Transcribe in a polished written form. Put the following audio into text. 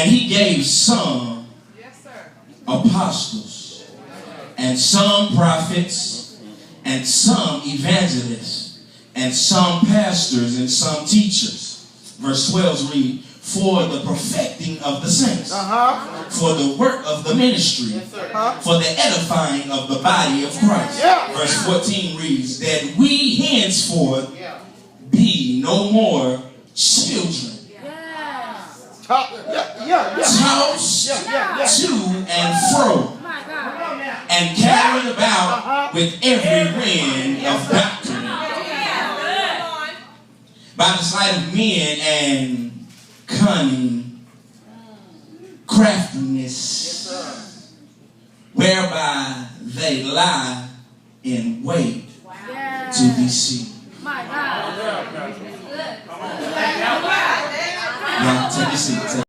And he gave some apostles, and some prophets, and some evangelists, and some pastors, and some teachers. Verse 12 reads, for the perfecting of the saints, for the work of the ministry, for the edifying of the body of Christ. Verse 14 reads, that we henceforth be no more children, tossed to and fro, and carried about with every wind of doctrine, by the sleight of men and cunning craftiness, whereby they lie in wait to deceive. Y'all take a seat.